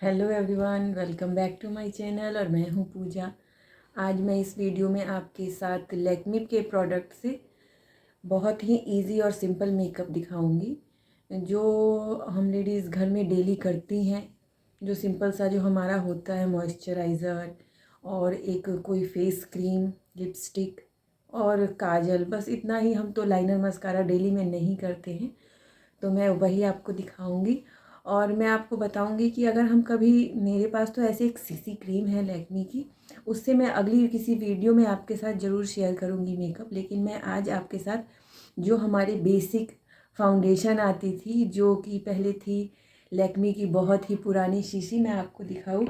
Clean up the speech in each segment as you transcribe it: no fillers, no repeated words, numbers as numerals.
Hello everyone, welcome back to my channel और मैं हूं पूजा। आज मैं इस वीडियो में आपके साथ लैक्मे के प्रोडक्ट से बहुत ही इजी और सिंपल मेकअप दिखाऊंगी जो हम लेडीज़ घर में डेली करती हैं। जो सिंपल सा जो हमारा होता है मॉइस्चराइज़र और एक कोई फेस क्रीम, लिपस्टिक और काजल, बस इतना ही। हम तो लाइनर मस्कारा डेली में नहीं करते हैं, तो मैं वही आपको दिखाऊंगी। और मैं आपको बताऊंगी कि अगर हम कभी, मेरे पास तो ऐसे एक सीसी क्रीम है लैक्मे की, उससे मैं अगली किसी वीडियो में आपके साथ ज़रूर शेयर करूंगी मेकअप। लेकिन मैं आज आपके साथ जो हमारे बेसिक फाउंडेशन आती थी, जो कि पहले थी लैक्मे की बहुत ही पुरानी शीशी, मैं आपको दिखाऊँ।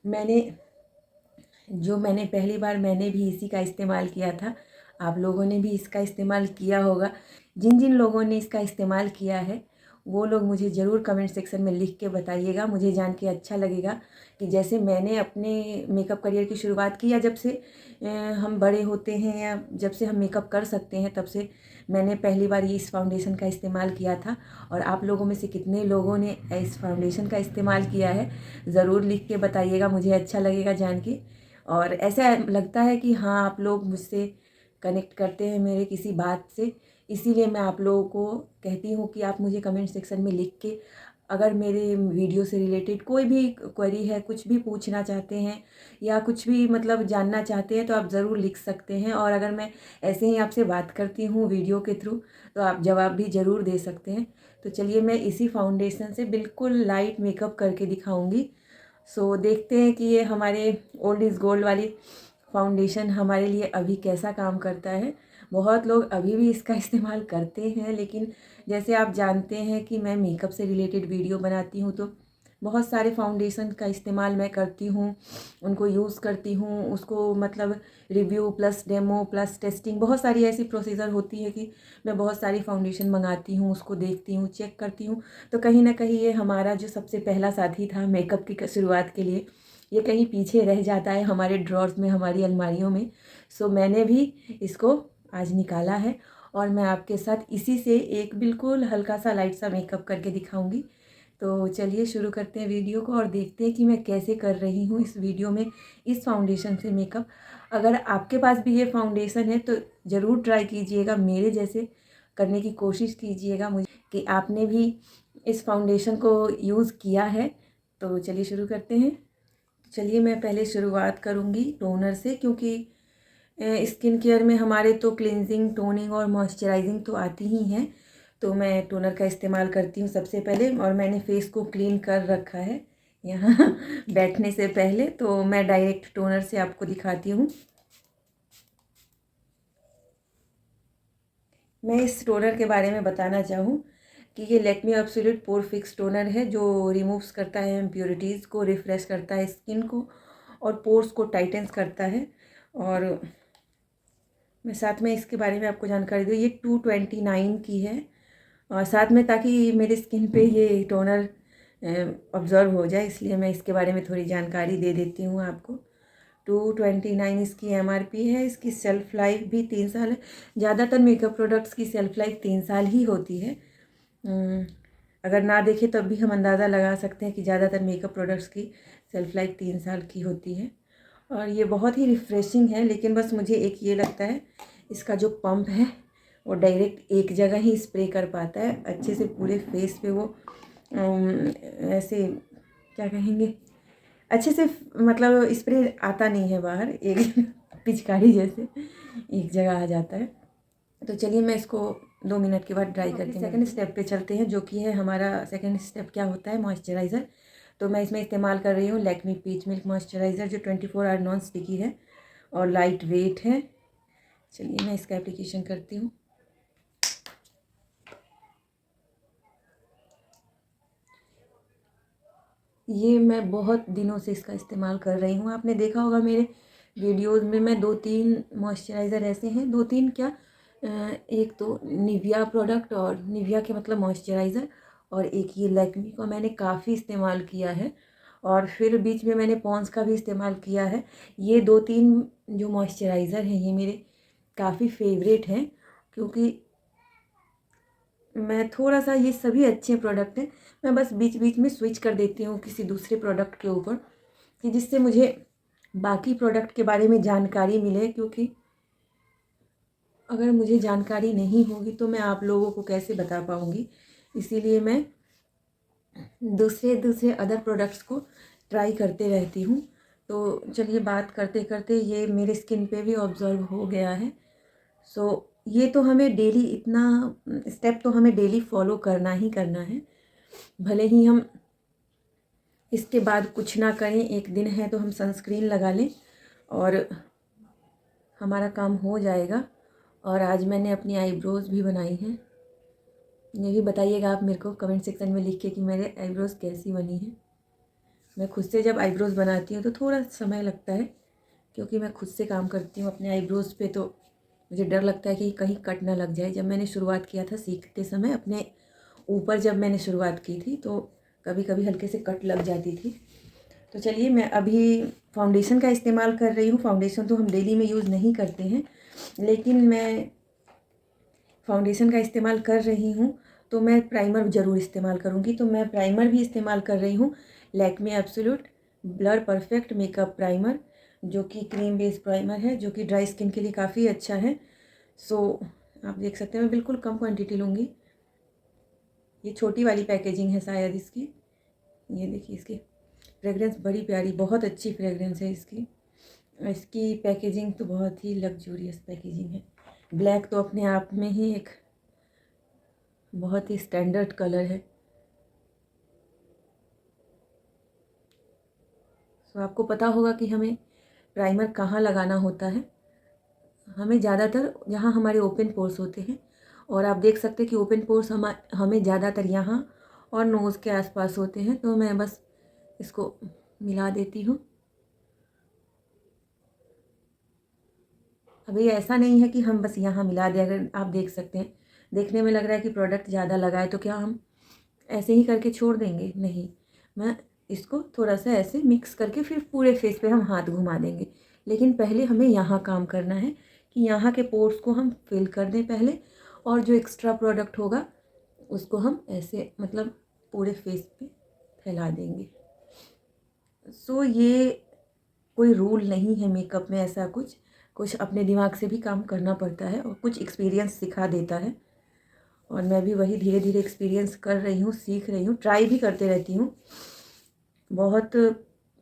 मैंने पहली बार मैंने भी इसी का इस्तेमाल किया था। आप लोगों ने भी इसका इस्तेमाल किया होगा। जिन जिन लोगों ने इसका इस्तेमाल किया है वो लोग मुझे ज़रूर कमेंट सेक्शन में लिख के बताइएगा। मुझे जान के अच्छा लगेगा कि जैसे मैंने अपने मेकअप करियर की शुरुआत की, या जब से हम बड़े होते हैं या जब से हम मेकअप कर सकते हैं, तब से मैंने पहली बार ये इस फाउंडेशन का इस्तेमाल किया था। और आप लोगों में से कितने लोगों ने इस फाउंडेशन का इस्तेमाल किया है ज़रूर लिख के बताइएगा, मुझे अच्छा लगेगा जान के। और ऐसा लगता है कि हाँ, आप लोग मुझसे कनेक्ट करते हैं मेरे किसी बात से। इसीलिए मैं आप लोगों को कहती हूँ कि आप मुझे कमेंट सेक्शन में लिख के, अगर मेरे वीडियो से रिलेटेड कोई भी क्वेरी है, कुछ भी पूछना चाहते हैं या कुछ भी मतलब जानना चाहते हैं, तो आप ज़रूर लिख सकते हैं। और अगर मैं ऐसे ही आपसे बात करती हूँ वीडियो के थ्रू, तो आप जवाब भी ज़रूर दे सकते हैं। तो चलिए मैं इसी फाउंडेशन से बिल्कुल लाइट मेकअप करके दिखाऊंगी। सो देखते हैं कि ये हमारे ओल्ड इज़ गोल्ड वाली फाउंडेशन हमारे लिए अभी कैसा काम करता है। बहुत लोग अभी भी इसका इस्तेमाल करते हैं, लेकिन जैसे आप जानते हैं कि मैं मेकअप से रिलेटेड वीडियो बनाती हूँ, तो बहुत सारे फाउंडेशन का इस्तेमाल मैं करती हूँ, उनको यूज़ करती हूँ, उसको मतलब review plus demo plus testing, बहुत सारी ऐसी प्रोसीजर होती है कि मैं बहुत सारी फाउंडेशन मंगाती हूँ, उसको देखती हूँ, चेक करती हूँ। तो कहीं ना कहीं ये हमारा जो सबसे पहला साथी था मेकअप की शुरुआत के लिए, ये कहीं पीछे रह जाता है हमारे ड्रॉर्स में, हमारी अलमारियों में। सो मैंने भी इसको आज निकाला है और मैं आपके साथ इसी से एक बिल्कुल हल्का सा लाइट सा मेकअप करके दिखाऊंगी। तो चलिए शुरू करते हैं वीडियो को और देखते हैं कि मैं कैसे कर रही हूँ इस वीडियो में इस फाउंडेशन से मेकअप। अगर आपके पास भी ये फाउंडेशन है तो ज़रूर ट्राई कीजिएगा, मेरे जैसे करने की कोशिश कीजिएगा मुझे कि आपने भी इस फाउंडेशन को यूज़ किया है। तो चलिए शुरू करते हैं। चलिए मैं पहले शुरुआत करूँगी टोनर से, क्योंकि स्किन केयर में हमारे तो क्लिनजिंग, टोनिंग और मॉइस्चराइजिंग तो आती ही हैं। तो मैं टोनर का इस्तेमाल करती हूँ सबसे पहले, और मैंने फेस को क्लीन कर रखा है यहाँ बैठने से पहले। तो मैं डायरेक्ट टोनर से आपको दिखाती हूँ। मैं इस टोनर के बारे में बताना चाहूँ कि ये Lakme absolute pore fix toner है, जो रिमूव्स करता है इम्प्योरिटीज़ को, रिफ़्रेश करता है स्किन को और पोर्स को टाइटन्स करता है। और मैं साथ में इसके बारे में आपको जानकारी दूँ, ये 229 की है। और साथ में ताकि मेरी स्किन पे ये टोनर ऑब्ज़र्व हो जाए, इसलिए मैं इसके बारे में थोड़ी जानकारी दे देती हूँ आपको। 229 इसकी एमआरपी है। इसकी सेल्फ़ लाइफ भी 3 साल है। ज़्यादातर मेकअप प्रोडक्ट्स की सेल्फ़ लाइफ 3 साल ही होती है। अगर ना देखें तब भी हम अंदाज़ा लगा सकते हैं कि ज़्यादातर मेकअप प्रोडक्ट्स की सेल्फ़ लाइफ 3 साल की होती है। और ये बहुत ही रिफ़्रेशिंग है, लेकिन बस मुझे एक ये लगता है, इसका जो पंप है वो डायरेक्ट एक जगह ही स्प्रे कर पाता है अच्छे से पूरे फेस पे। वो ऐसे क्या कहेंगे, अच्छे से मतलब स्प्रे आता नहीं है बाहर, एक पिचकारी जैसे एक जगह आ जाता है। तो चलिए मैं इसको 2 मिनट के बाद ड्राई करके सेकंड स्टेप पे चलते हैं, जो कि है हमारा सेकंड स्टेप क्या होता है, मॉइस्चराइज़र। तो मैं इसमें इस्तेमाल कर रही हूँ लैक्मे पीच मिल्क मॉइस्चराइज़र, जो 24 आवर नॉन स्टिकी है और लाइट वेट है। चलिए मैं इसका एप्लीकेशन करती हूँ। ये मैं बहुत दिनों से इसका इस्तेमाल कर रही हूँ। आपने देखा होगा मेरे वीडियोस में, मैं 2-3 मॉइस्चराइज़र ऐसे हैं, 2-3 क्या, एक तो निविया प्रोडक्ट, और निविया के मतलब मॉइस्चराइज़र, और एक ये लैक्मे का मैंने काफ़ी इस्तेमाल किया है। और फिर बीच में मैंने पॉन्स का भी इस्तेमाल किया है। ये 2-3 जो मॉइस्चराइज़र हैं ये मेरे काफ़ी फेवरेट हैं, क्योंकि मैं थोड़ा सा, ये सभी अच्छे प्रोडक्ट हैं, मैं बस बीच बीच में स्विच कर देती हूँ किसी दूसरे प्रोडक्ट के ऊपर, कि जिससे मुझे बाकी प्रोडक्ट के बारे में जानकारी मिले, क्योंकि अगर मुझे जानकारी नहीं होगी तो मैं आप लोगों को कैसे बता पाऊँगी। इसीलिए मैं दूसरे दूसरे अदर प्रोडक्ट्स को ट्राई करते रहती हूँ। तो चलिए, बात करते करते ये मेरे स्किन पे भी ऑब्ज़र्व हो गया है। सो ये तो हमें डेली, इतना स्टेप तो हमें डेली फॉलो करना ही करना है। भले ही हम इसके बाद कुछ ना करें, एक दिन है तो हम सनस्क्रीन लगा लें और हमारा काम हो जाएगा। और आज मैंने अपनी आईब्रोज़ भी बनाई हैं। ये भी बताइएगा आप मेरे को कमेंट सेक्शन में लिख के कि मेरे आईब्रोज़ कैसी बनी हैं। मैं खुद से जब आईब्रोज़ बनाती हूँ तो थोड़ा समय लगता है, क्योंकि मैं खुद से काम करती हूँ अपने आईब्रोज़ पे, तो मुझे डर लगता है कि कहीं कट ना लग जाए। जब मैंने शुरुआत किया था सीखते समय, अपने ऊपर जब मैंने शुरुआत की थी, तो कभी कभी हल्के से कट लग जाती थी। तो चलिए, मैं अभी फाउंडेशन का इस्तेमाल कर रही हूँ। फाउंडेशन तो हम डेली में यूज़ नहीं करते हैं, लेकिन मैं फाउंडेशन का इस्तेमाल कर रही हूँ तो मैं प्राइमर ज़रूर इस्तेमाल करूँगी। तो मैं प्राइमर भी इस्तेमाल कर रही हूँ, Lakme absolute blur perfect makeup primer, जो कि क्रीम बेस्ड प्राइमर है, जो कि ड्राई स्किन के लिए काफ़ी अच्छा है। सो आप देख सकते हैं, मैं बिल्कुल कम क्वांटिटी लूँगी। ये छोटी वाली पैकेजिंग है शायद इसकी। ये देखिए, इसकी फ्रेगरेंस बड़ी प्यारी, बहुत अच्छी फ्रेगरेंस है इसकी। इसकी पैकेजिंग तो बहुत ही लग्जूरियस पैकेजिंग है। ब्लैक तो अपने आप में ही एक बहुत ही स्टैंडर्ड कलर है। तो आपको पता होगा कि हमें प्राइमर कहाँ लगाना होता है। हमें ज़्यादातर जहाँ हमारे ओपन पोर्स होते हैं, और आप देख सकते हैं कि ओपन पोर्स हमें ज़्यादातर यहाँ और नोज़ के आसपास होते हैं। तो मैं बस इसको मिला देती हूँ। अभी ऐसा नहीं है कि हम बस यहाँ मिला दें। अगर आप देख सकते हैं, देखने में लग रहा है कि प्रोडक्ट ज़्यादा लगा है, तो क्या हम ऐसे ही करके छोड़ देंगे? नहीं, मैं इसको थोड़ा सा ऐसे मिक्स करके फिर पूरे फेस पे हम हाथ घुमा देंगे। लेकिन पहले हमें यहाँ काम करना है कि यहाँ के पोर्स को हम फिल कर दें पहले, और जो एक्स्ट्रा प्रोडक्ट होगा उसको हम ऐसे, मतलब पूरे फेस पे फैला देंगे। सो ये कोई रूल नहीं है मेकअप में, ऐसा कुछ कुछ अपने दिमाग से भी काम करना पड़ता है, और कुछ एक्सपीरियंस सिखा देता है। और मैं भी वही धीरे धीरे एक्सपीरियंस कर रही हूँ, सीख रही हूँ, ट्राई भी करते रहती हूँ। बहुत,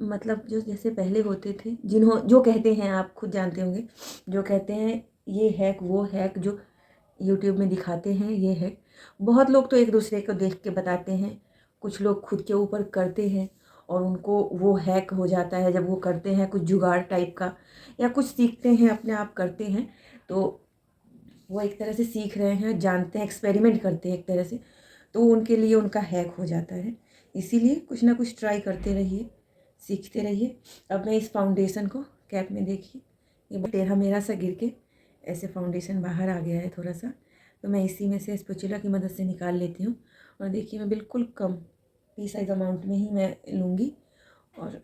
मतलब जो जैसे पहले होते थे, जो कहते हैं, आप खुद जानते होंगे, जो कहते हैं ये हैक वो हैक, जो यूट्यूब में दिखाते हैं ये हैक, बहुत लोग तो एक दूसरे को देख के बताते हैं, कुछ लोग खुद के ऊपर करते हैं और उनको वो हैक हो जाता है। जब वो करते हैं कुछ जुगाड़ टाइप का, या कुछ सीखते हैं अपने आप करते हैं, तो वो एक तरह से सीख रहे हैं, जानते हैं, एक्सपेरिमेंट करते हैं एक तरह से, तो उनके लिए उनका हैक हो जाता है। इसीलिए कुछ ना कुछ ट्राई करते रहिए, सीखते रहिए। अब मैं इस फाउंडेशन को, कैप में देखिए, ये टेढ़ा मेढ़ा सा गिर के ऐसे फाउंडेशन बाहर आ गया है थोड़ा सा, तो मैं इसी में से स्पैचुला की मदद से निकाल लेती हूँ। और देखिए, मैं बिल्कुल कम पी साइज अमाउंट में ही मैं लूँगी। और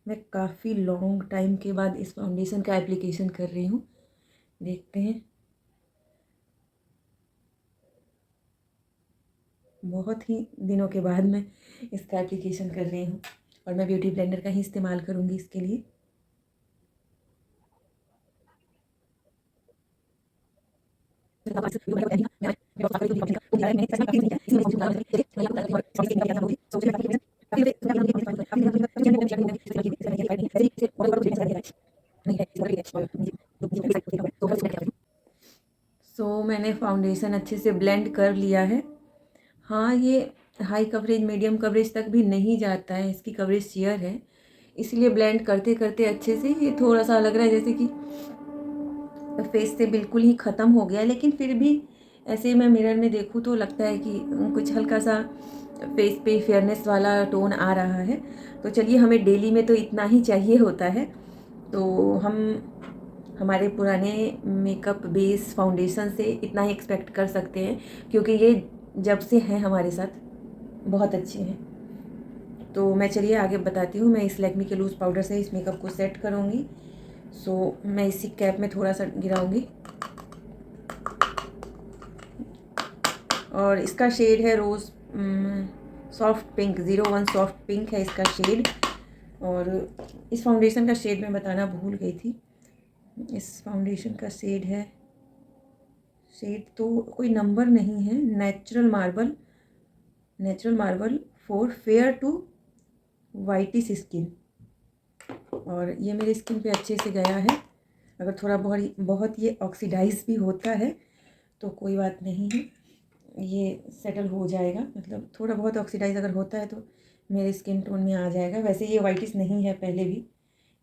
मैं काफ़ी लॉन्ग टाइम के बाद इस फाउंडेशन का एप्लीकेशन कर रही हूँ। देखते हैं, बहुत ही दिनों के बाद मैं इसका एप्लीकेशन कर रही हूँ, और मैं ब्यूटी ब्लेंडर का ही इस्तेमाल करूँगी इसके लिए। मैंने फाउंडेशन अच्छे से ब्लेंड कर लिया है। हाँ, ये हाई कवरेज, मीडियम कवरेज तक भी नहीं जाता है, इसकी कवरेज शेयर है, इसलिए ब्लेंड करते करते अच्छे से ये थोड़ा सा लग रहा है जैसे कि फेस से बिल्कुल ही ख़त्म हो गया है। लेकिन फिर भी ऐसे मैं मिरर में देखूँ तो लगता है कि कुछ हल्का सा फेस पे फेयरनेस वाला टोन आ रहा है। तो चलिए, हमें डेली में तो इतना ही चाहिए होता है, तो हम हमारे पुराने मेकअप बेस फाउंडेशन से इतना ही एक्सपेक्ट कर सकते हैं, क्योंकि ये जब से हैं हमारे साथ बहुत अच्छे हैं। तो मैं चलिए आगे बताती हूँ। मैं इस लैक्मे के लूज़ पाउडर से इस मेकअप को सेट करूँगी। सो मैं इसी कैप में थोड़ा सा गिराऊंगी। और इसका शेड है रोज़ सॉफ्ट पिंक, 01 सॉफ्ट पिंक है इसका शेड। और इस फाउंडेशन का शेड मैं बताना भूल गई थी। इस फाउंडेशन का शेड है, शेड तो कोई नंबर नहीं है, natural marble for fair to whitish skin. और ये मेरी स्किन पे अच्छे से गया है। अगर थोड़ा बहुत ये ऑक्सीडाइज भी होता है तो कोई बात नहीं है, ये सेटल हो जाएगा। मतलब थोड़ा बहुत ऑक्सीडाइज अगर होता है तो मेरे स्किन टोन में आ जाएगा। वैसे ये वाइटिश नहीं है पहले भी,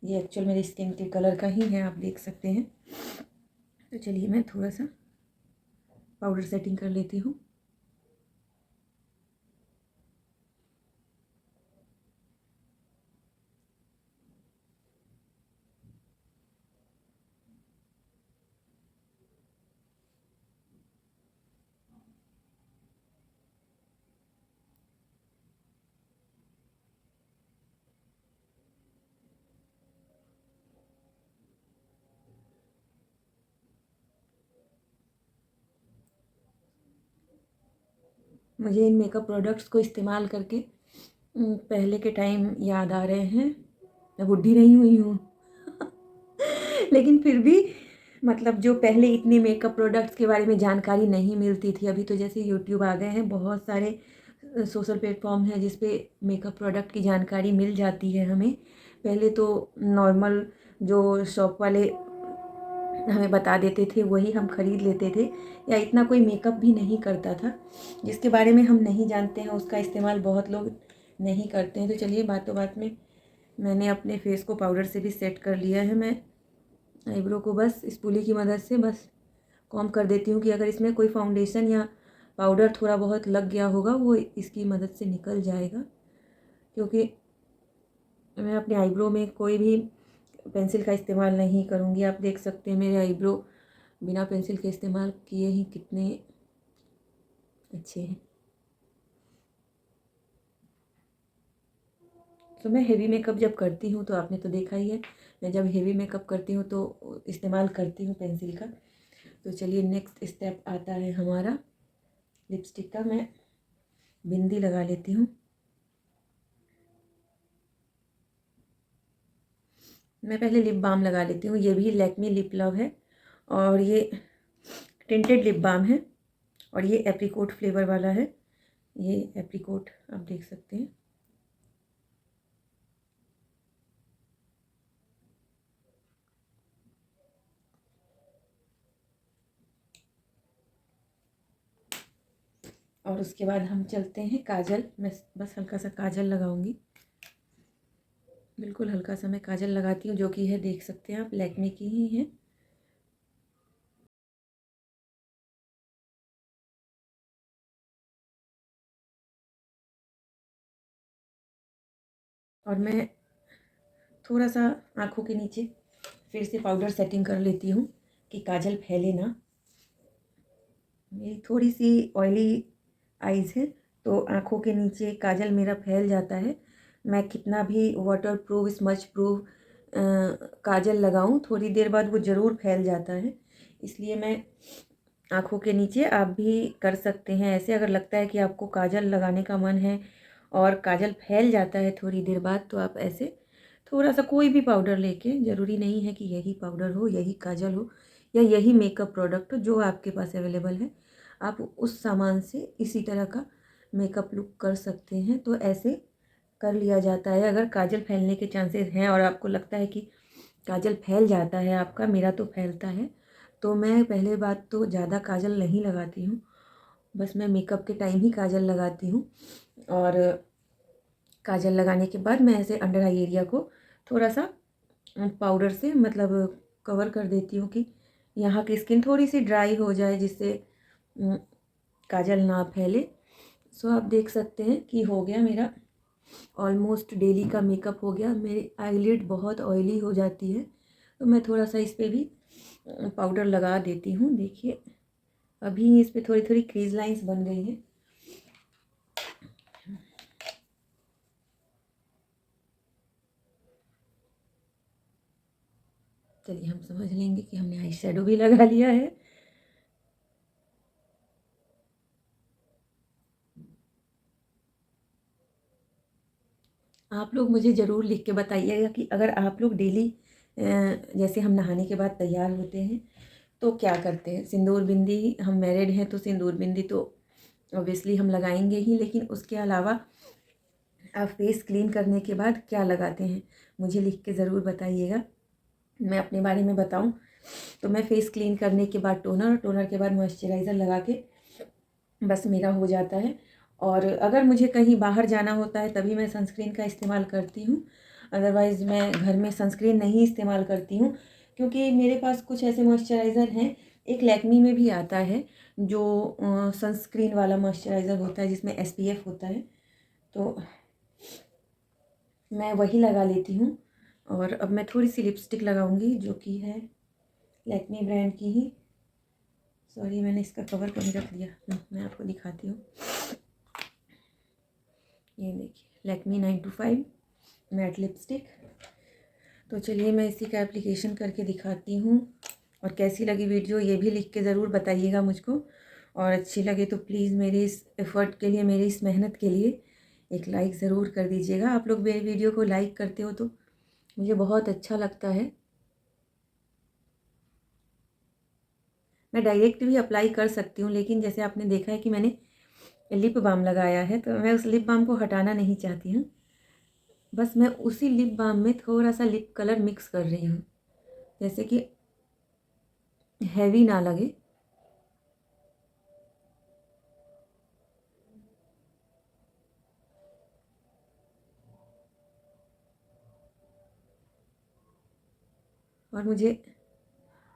ये एक्चुअल मेरी स्किन के कलर का ही है, आप देख सकते हैं। तो चलिए मैं थोड़ा सा पाउडर सेटिंग कर लेती हूँ। मुझे इन मेकअप प्रोडक्ट्स को इस्तेमाल करके पहले के टाइम याद आ रहे हैं। मैं बुढ़ी नहीं हुई हूँ लेकिन फिर भी मतलब जो पहले इतने मेकअप प्रोडक्ट्स के बारे में जानकारी नहीं मिलती थी, अभी तो जैसे यूट्यूब आ गए हैं, बहुत सारे सोशल प्लेटफॉर्म हैं जिस पे मेकअप प्रोडक्ट की जानकारी मिल जाती है हमें। पहले तो नॉर्मल जो शॉप वाले हमें बता देते थे वही हम ख़रीद लेते थे, या इतना कोई मेकअप भी नहीं करता था। जिसके बारे में हम नहीं जानते हैं उसका इस्तेमाल बहुत लोग नहीं करते हैं। तो चलिए बातों बात में मैंने अपने फेस को पाउडर से भी सेट कर लिया है। मैं आईब्रो को बस स्पूली की मदद से बस कॉम्ब कर देती हूँ कि अगर इसमें कोई फाउंडेशन या पाउडर थोड़ा बहुत लग गया होगा वो इसकी मदद से निकल जाएगा। क्योंकि मैं अपने आईब्रो में कोई भी पेंसिल का इस्तेमाल नहीं करूँगी। आप देख सकते हैं मेरे आईब्रो बिना पेंसिल के इस्तेमाल किए ही कितने अच्छे हैं। तो मैं हेवी मेकअप जब करती हूँ तो आपने तो देखा ही है, मैं जब हेवी मेकअप करती हूँ तो इस्तेमाल करती हूँ पेंसिल का। तो चलिए नेक्स्ट स्टेप आता है हमारा लिपस्टिक का। मैं बिंदी लगा लेती हूँ। मैं पहले लिप बाम लगा लेती हूँ। ये भी लैक्मे लिप लव है और ये टिंटेड लिप बाम है और ये एप्रिकॉट फ्लेवर वाला है। ये एप्रिकॉट आप देख सकते हैं। और उसके बाद हम चलते हैं काजल। मैं बस हल्का सा काजल लगाऊंगी, बिल्कुल हल्का सा मैं काजल लगाती हूँ, जो कि है देख सकते हैं आप लैक्मे की ही है। और मैं थोड़ा सा आँखों के नीचे फिर से पाउडर सेटिंग कर लेती हूँ कि काजल फैले ना। मेरी थोड़ी सी ऑयली आइज़ है तो आँखों के नीचे काजल मेरा फैल जाता है। मैं कितना भी वाटर प्रूफ स्मज प्रूफ काजल लगाऊं, थोड़ी देर बाद वो ज़रूर फैल जाता है। इसलिए मैं आँखों के नीचे, आप भी कर सकते हैं ऐसे, अगर लगता है कि आपको काजल लगाने का मन है और काजल फैल जाता है थोड़ी देर बाद, तो आप ऐसे थोड़ा सा कोई भी पाउडर लेके, ज़रूरी नहीं है कि यही पाउडर हो, यही काजल हो या यही मेकअप प्रोडक्ट हो, जो आपके पास अवेलेबल है आप उस सामान से इसी तरह का मेकअप लुक कर सकते हैं। तो ऐसे कर लिया जाता है। अगर काजल फैलने के चांसेस हैं और आपको लगता है कि काजल फैल जाता है आपका, मेरा तो फैलता है, तो मैं पहले बात तो ज़्यादा काजल नहीं लगाती हूँ, बस मैं मेकअप के टाइम ही काजल लगाती हूँ। और काजल लगाने के बाद मैं ऐसे अंडर आई एरिया को थोड़ा सा पाउडर से मतलब कवर कर देती हूँ कि यहाँ की स्किन थोड़ी सी ड्राई हो जाए, जिससे काजल ना फैले। सो आप देख सकते हैं कि हो गया मेरा ऑलमोस्ट डेली का मेकअप हो गया। मेरी आईलिड बहुत ऑयली हो जाती है तो मैं थोड़ा सा इस पर भी पाउडर लगा देती हूँ। देखिए अभी इस पर थोड़ी थोड़ी क्रीज लाइंस बन गई हैं। चलिए हम समझ लेंगे कि हमने आई शेडो भी लगा लिया है। आप लोग मुझे ज़रूर लिख के बताइएगा कि अगर आप लोग डेली जैसे हम नहाने के बाद तैयार होते हैं तो क्या करते हैं। सिंदूर बिंदी, हम मैरिड हैं तो सिंदूर बिंदी तो ऑब्वियसली हम लगाएंगे ही, लेकिन उसके अलावा आप फेस क्लीन करने के बाद क्या लगाते हैं मुझे लिख के ज़रूर बताइएगा। मैं अपने बारे में बताऊं तो मैं फेस क्लीन करने के बाद टोनर के बाद मॉइस्चराइज़र लगा के बस मेरा हो जाता है। और अगर मुझे कहीं बाहर जाना होता है तभी मैं सनस्क्रीन का इस्तेमाल करती हूँ, अदरवाइज़ मैं घर में सनस्क्रीन नहीं इस्तेमाल करती हूँ, क्योंकि मेरे पास कुछ ऐसे मॉइस्चराइज़र हैं। एक लैक्मी में भी आता है जो सनस्क्रीन वाला मॉइस्चराइज़र होता है जिसमें SPF होता है, तो मैं वही लगा लेती हूँ। और अब मैं थोड़ी सी लिपस्टिक लगाऊंगी जो कि है लैक्मी ब्रांड की ही। सॉरी, मैंने इसका कवर कहीं रख दिया, मैं आपको दिखाती हूँ। ये देखिए लैक्मी 925 मैट लिपस्टिक। तो चलिए मैं इसी का एप्लीकेशन करके दिखाती हूँ, और कैसी लगी वीडियो ये भी लिख के ज़रूर बताइएगा मुझको। और अच्छी लगे तो प्लीज़ मेरी इस एफ़र्ट के लिए, मेरी इस मेहनत के लिए एक लाइक ज़रूर कर दीजिएगा। आप लोग मेरी वीडियो को लाइक करते हो तो मुझे बहुत अच्छा लगता है। मैं डायरेक्ट भी अप्लाई कर सकती हूँ, लेकिन जैसे आपने देखा है कि मैंने लिप बाम लगाया है तो मैं उस लिप बाम को हटाना नहीं चाहती हूँ। बस मैं उसी लिप बाम में थोड़ा सा लिप कलर मिक्स कर रही हूँ, जैसे कि हैवी ना लगे। और मुझे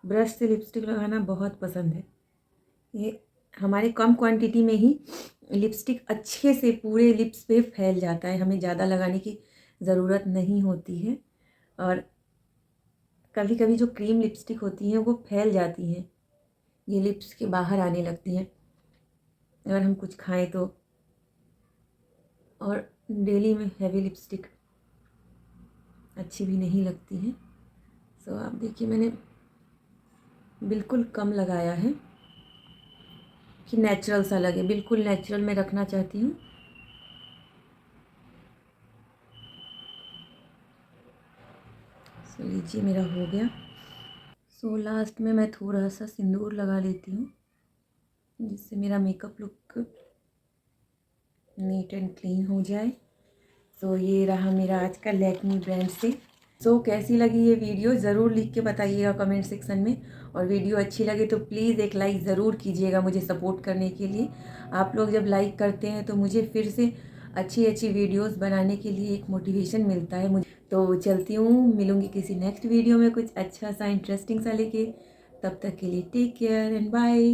ब्रश से लिपस्टिक लगाना बहुत पसंद है। ये हमारे कम क्वांटिटी में ही लिपस्टिक अच्छे से पूरे लिप्स पे फैल जाता है, हमें ज़्यादा लगाने की ज़रूरत नहीं होती है। और कभी कभी जो क्रीम लिपस्टिक होती हैं वो फैल जाती हैं, ये लिप्स के बाहर आने लगती हैं अगर हम कुछ खाएं तो। और डेली में हैवी लिपस्टिक अच्छी भी नहीं लगती है। सो आप देखिए मैंने बिल्कुल कम लगाया है कि नेचुरल सा लगे, बिल्कुल नेचुरल मैं रखना चाहती हूँ। सो लीजिए मेरा हो गया। सो लास्ट में मैं थोड़ा सा सिंदूर लगा लेती हूँ जिससे मेरा makeup look neat and clean हो जाए। सो ये रहा मेरा आज का लैक्मी ब्रांड से। सो कैसी लगी ये वीडियो ज़रूर लिख के बताइएगा कमेंट सेक्शन में। और वीडियो अच्छी लगे तो प्लीज़ एक लाइक ज़रूर कीजिएगा मुझे सपोर्ट करने के लिए। आप लोग जब लाइक करते हैं तो मुझे फिर से अच्छी अच्छी वीडियोस बनाने के लिए एक मोटिवेशन मिलता है मुझे। तो चलती हूँ, मिलूँगी किसी नेक्स्ट वीडियो में कुछ अच्छा सा इंटरेस्टिंग सा लेके। तब तक के लिए टेक केयर एंड बाय।